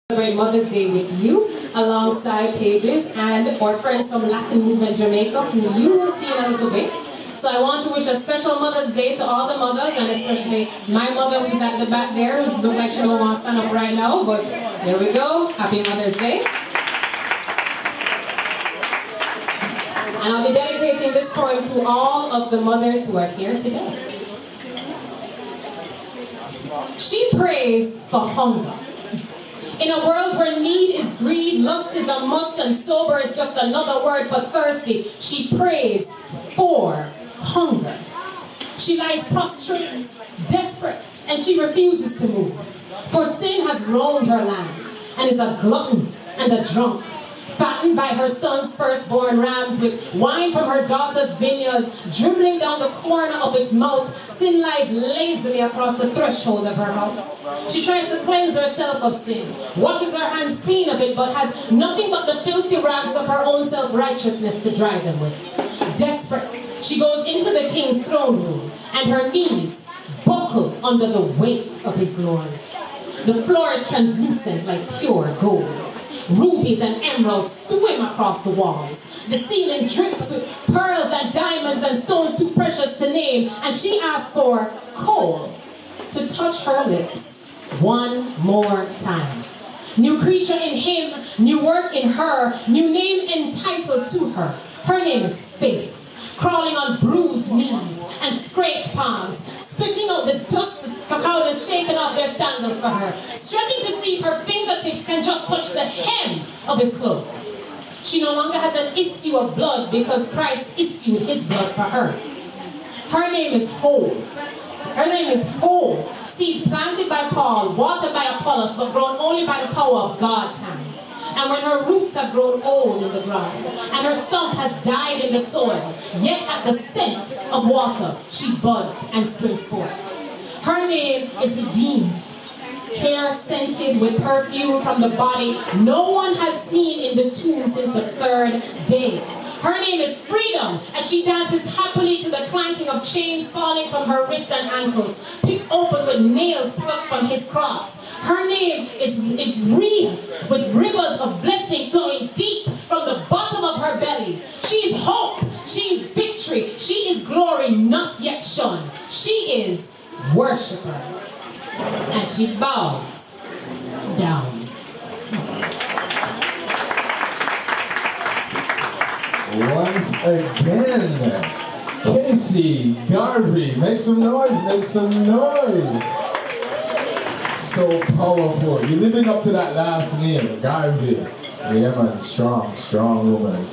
Celebrate Mother's Day with you alongside Pages and our friends from Latin Movement Jamaica, who you will see in a little bit. So I want to wish a special Mother's Day to all the mothers, and especially my mother who's at the back there, who looks like she don't want to stand up right now, but there we go. Happy Mother's Day. And I'll be dedicating this poem to all of the mothers who are here today. She prays for hunger. In a world where need is greed, lust is a must, and sober is just another word for thirsty, she prays for hunger. She lies prostrate, desperate, and she refuses to move. For sin has roamed her land, and is a glutton and a drunk, fattened by her son's firstborn rams with wine from her daughter's vineyards, dribbling down the corner of its mouth. Sin lies lazily across the threshold of her house. She tries to cleanse herself of sin, washes her hands clean of it, but has nothing but the filthy rags of her own self-righteousness to dry them with. Desperate, she goes into the king's throne room, and her knees buckle under the weight of his glory. The floor is translucent like pure gold. Rubies and emeralds swim across the walls. The ceiling drips with pearls and diamonds and stones too precious to name. And she asks for coal to touch her lips one more time. New creature in him, new work in her, new name entitled to her. Her name is Faith, crawling on bruised knees and scraped palms, spitting out the dust the cacao shaken off their sandals for her, stretching to see if her fingertips can just touch the hem of his cloak. She no longer has an issue of blood because Christ issued his blood for her. Her name is Whole. Her name is Whole. Seeds planted by Paul, watered by Apollos, but grown only by the power of God's hands. And when her roots have grown old in the ground, and her stump has died in the soil, yet at the scent of water she buds and springs forth. Her name is Redeemed, hair scented with perfume from the body no one has seen in the tomb since the third day. Her name is Freedom, as she dances happily to the clanking of chains falling from her wrists and ankles, picked open with nails plucked from his cross. Her name is real, with rivers of blessing flowing deep from the bottom of her belly. She is hope, she is victory, she is glory not yet shone. She is worshiper, and she bows down. Once again, Kacy, Garvey, make some noise, make some noise. So powerful. You're living up to that last name, Garvey. Yeah, man, strong woman.